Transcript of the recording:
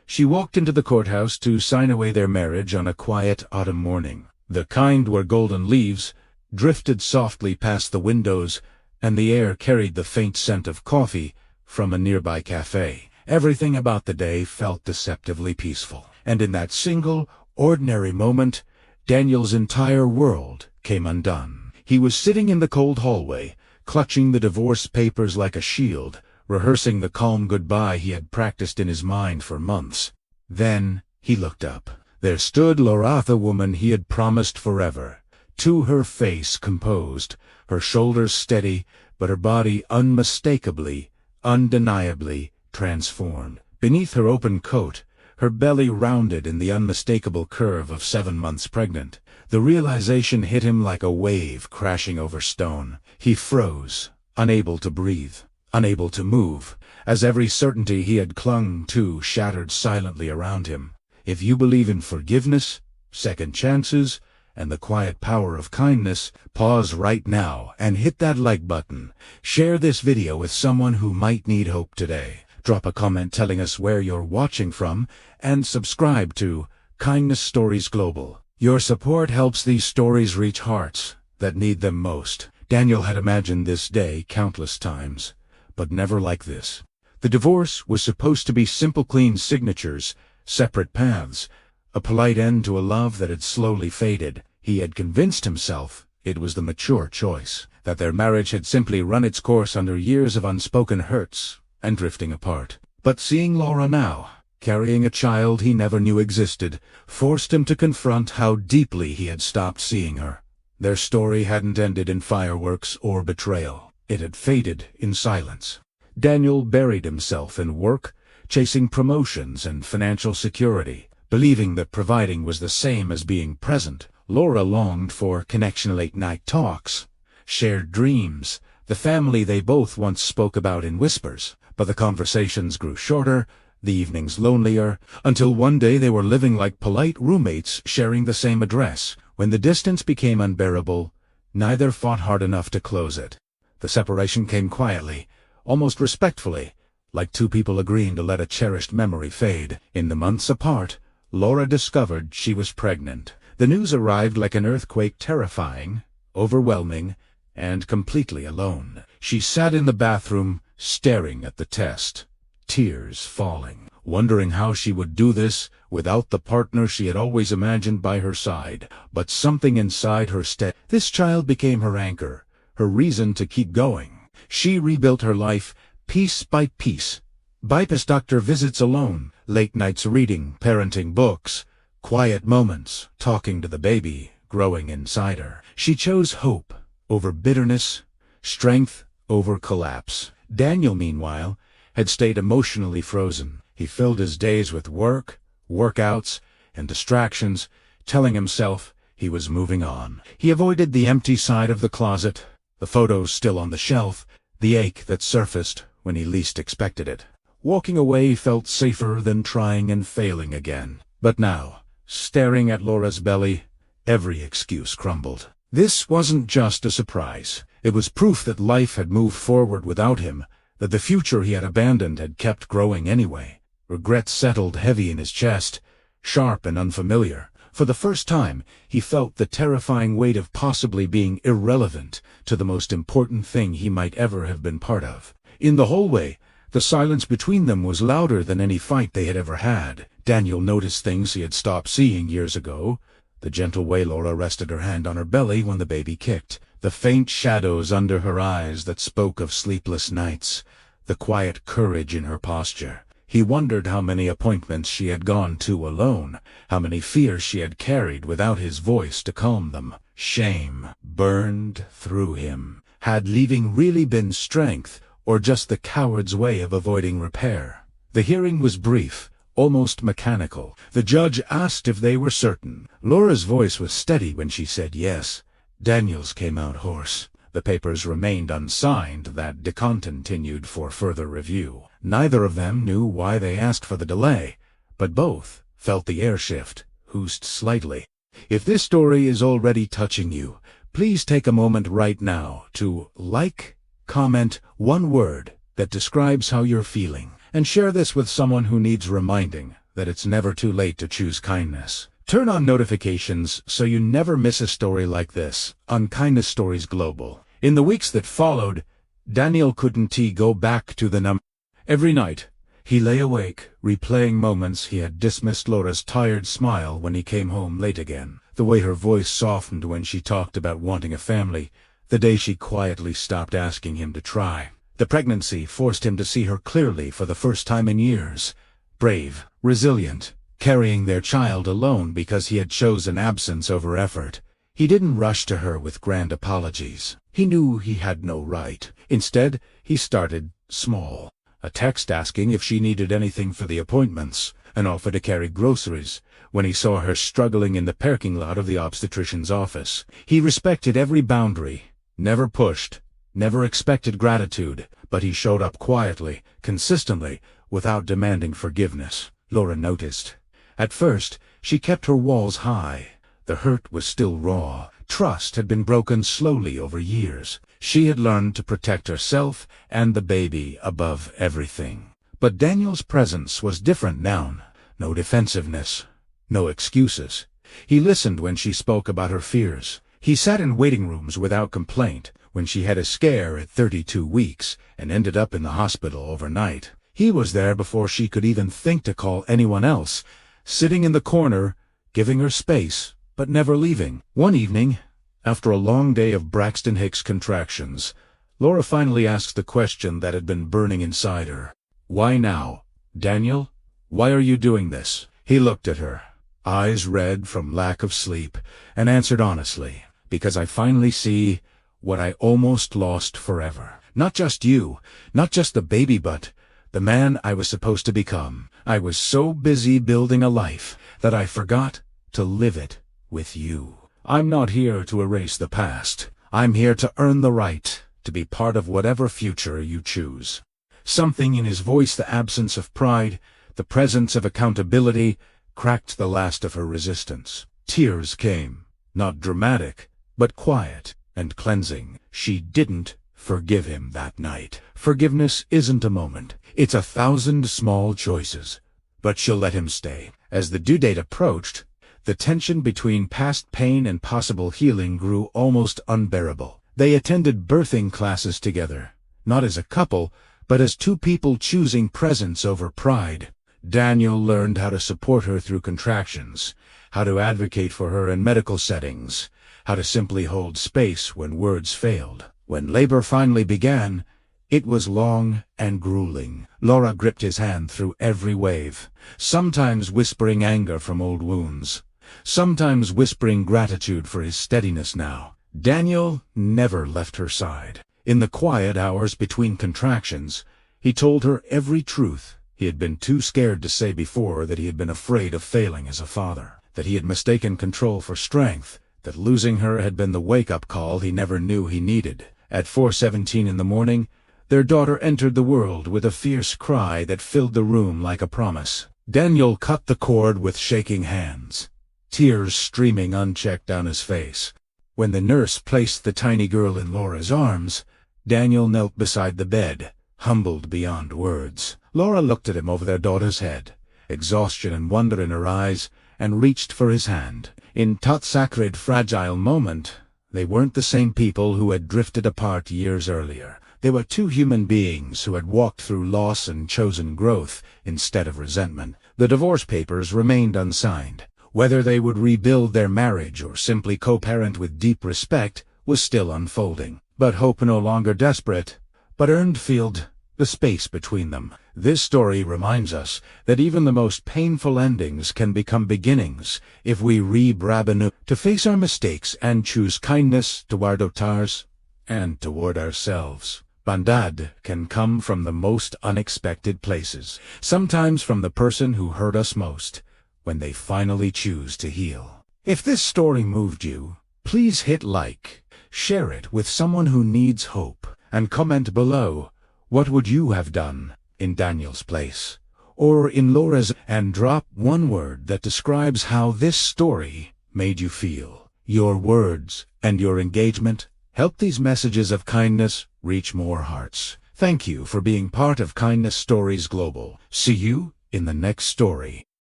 She walked into the courthouse to sign away their marriage on a quiet autumn morning. The kind where golden leaves drifted softly past the windows, and the air carried the faint scent of coffee from a nearby cafe. Everything about the day felt deceptively peaceful. And in that single, ordinary moment, Daniel's entire world came undone. He was sitting in the cold hallway, clutching the divorce papers like a shield, rehearsing the calm goodbye he had practiced in his mind for months. Then he looked up. There stood Laura, the woman he had promised forever. To her face composed, her shoulders steady, but her body unmistakably, undeniably transformed. Beneath her open coat, her belly rounded in the unmistakable curve of 7 months pregnant. The realization hit him like a wave crashing over stone. He froze, unable to breathe, unable to move, as every certainty he had clung to shattered silently around him. If you believe in forgiveness, second chances, and the quiet power of kindness, pause right now and hit that like button. Share this video with someone who might need hope today. Drop a comment telling us where you're watching from, and subscribe to Kindness Stories Global. Your support helps these stories reach hearts that need them most. Daniel had imagined this day countless times, but never like this. The divorce was supposed to be simple, clean signatures, separate paths, a polite end to a love that had slowly faded. He had convinced himself it was the mature choice, that their marriage had simply run its course under years of unspoken hurts and drifting apart. But seeing Laura now, carrying a child he never knew existed, forced him to confront how deeply he had stopped seeing her. Their story hadn't ended in fireworks or betrayal. It had faded in silence. Daniel buried himself in work, chasing promotions and financial security, believing that providing was the same as being present. Laura longed for connection, late-night talks, shared dreams, the family they both once spoke about in whispers. But the conversations grew shorter, the evenings lonelier, until one day they were living like polite roommates sharing the same address. When the distance became unbearable, neither fought hard enough to close it. The separation came quietly, almost respectfully, like two people agreeing to let a cherished memory fade. In the months apart, Laura discovered she was pregnant. The news arrived like an earthquake, terrifying, overwhelming, and completely alone. She sat in the bathroom, staring at the test, tears falling, wondering how she would do this without the partner she had always imagined by her side. But something inside her steadied. This child became her anchor, her reason to keep going. She rebuilt her life, piece by piece. Bypass doctor visits alone, late nights reading, parenting books, quiet moments, talking to the baby growing inside her. She chose hope over bitterness, strength over collapse. Daniel, meanwhile, had stayed emotionally frozen. He filled his days with work, workouts, and distractions, telling himself he was moving on. He avoided the empty side of the closet, the photos still on the shelf, the ache that surfaced when he least expected it. Walking away felt safer than trying and failing again. But now, staring at Laura's belly, every excuse crumbled. This wasn't just a surprise. It was proof that life had moved forward without him, that the future he had abandoned had kept growing anyway. Regret settled heavy in his chest, sharp and unfamiliar. For the first time, he felt the terrifying weight of possibly being irrelevant to the most important thing he might ever have been part of. In the hallway, the silence between them was louder than any fight they had ever had. Daniel noticed things he had stopped seeing years ago. The gentle way Laura rested her hand on her belly when the baby kicked, the faint shadows under her eyes that spoke of sleepless nights, the quiet courage in her posture. He wondered how many appointments she had gone to alone, how many fears she had carried without his voice to calm them. Shame burned through him. Had leaving really been strength, or just the coward's way of avoiding repair? The hearing was brief, almost mechanical. The judge asked if they were certain. Laura's voice was steady when she said yes. Daniel's came out hoarse. The papers remained unsigned. That continued for further review. Neither of them knew why they asked for the delay, but both felt the air shift, hoosed slightly. If this story is already touching you, please take a moment right now to like, comment one word that describes how you're feeling, and share this with someone who needs reminding that it's never too late to choose kindness. Turn on notifications so you never miss a story like this on Kindness Stories Global. In the weeks that followed, Daniel couldn't go back to the number. Every night, he lay awake, replaying moments he had dismissed Laura's tired smile when he came home late again. The way her voice softened when she talked about wanting a family, the day she quietly stopped asking him to try. The pregnancy forced him to see her clearly for the first time in years. Brave, resilient, carrying their child alone because he had chosen absence over effort. He didn't rush to her with grand apologies. He knew he had no right. Instead, he started small. A text asking if she needed anything for the appointments, an offer to carry groceries, when he saw her struggling in the parking lot of the obstetrician's office. He respected every boundary, never pushed, never expected gratitude, but he showed up quietly, consistently, without demanding forgiveness. Laura noticed. At first, she kept her walls high. The hurt was still raw. Trust had been broken slowly over years. She had learned to protect herself and the baby above everything. But Daniel's presence was different now. No defensiveness, no excuses. He listened when she spoke about her fears. He sat in waiting rooms without complaint when she had a scare at 32 weeks and ended up in the hospital overnight. He was there before she could even think to call anyone else, sitting in the corner, giving her space, but never leaving. One evening, after a long day of Braxton Hicks contractions, Laura finally asked the question that had been burning inside her. "Why now, Daniel? Why are you doing this?" He looked at her, eyes red from lack of sleep, and answered honestly, "Because I finally see what I almost lost forever. Not just you, not just the baby, but the man I was supposed to become. I was so busy building a life that I forgot to live it with you. I'm not here to erase the past. I'm here to earn the right to be part of whatever future you choose." Something in his voice, the absence of pride, the presence of accountability, cracked the last of her resistance. Tears came, not dramatic, but quiet and cleansing. She didn't forgive him that night. Forgiveness isn't a moment. It's 1,000 small choices. But she'll let him stay. As the due date approached, the tension between past pain and possible healing grew almost unbearable. They attended birthing classes together, not as a couple, but as two people choosing presence over pride. Daniel learned how to support her through contractions, how to advocate for her in medical settings, how to simply hold space when words failed. When labor finally began, it was long and grueling. Laura gripped his hand through every wave, sometimes whispering anger from old wounds, sometimes whispering gratitude for his steadiness now. Daniel never left her side. In the quiet hours between contractions, he told her every truth he had been too scared to say before, that he had been afraid of failing as a father, that he had mistaken control for strength, that losing her had been the wake-up call he never knew he needed. At 4:17 in the morning, their daughter entered the world with a fierce cry that filled the room like a promise. Daniel cut the cord with shaking hands, tears streaming unchecked down his face. When the nurse placed the tiny girl in Laura's arms, Daniel knelt beside the bed, humbled beyond words. Laura looked at him over their daughter's head, exhaustion and wonder in her eyes, and reached for his hand. In that sacred, fragile moment, they weren't the same people who had drifted apart years earlier. They were two human beings who had walked through loss and chosen growth instead of resentment. The divorce papers remained unsigned. Whether they would rebuild their marriage or simply co-parent with deep respect was still unfolding. But hope no longer desperate, but earned filled the space between them. This story reminds us that even the most painful endings can become beginnings if we re-brab anew to face our mistakes and choose kindness toward others and toward ourselves. Bondad can come from the most unexpected places, sometimes from the person who hurt us most, when they finally choose to heal. If this story moved you, please hit like, share it with someone who needs hope, and comment below, what would you have done in Daniel's place, or in Laura's, and drop one word that describes how this story made you feel. Your words and your engagement help these messages of kindness reach more hearts. Thank you for being part of Kindness Stories Global. See you in the next story.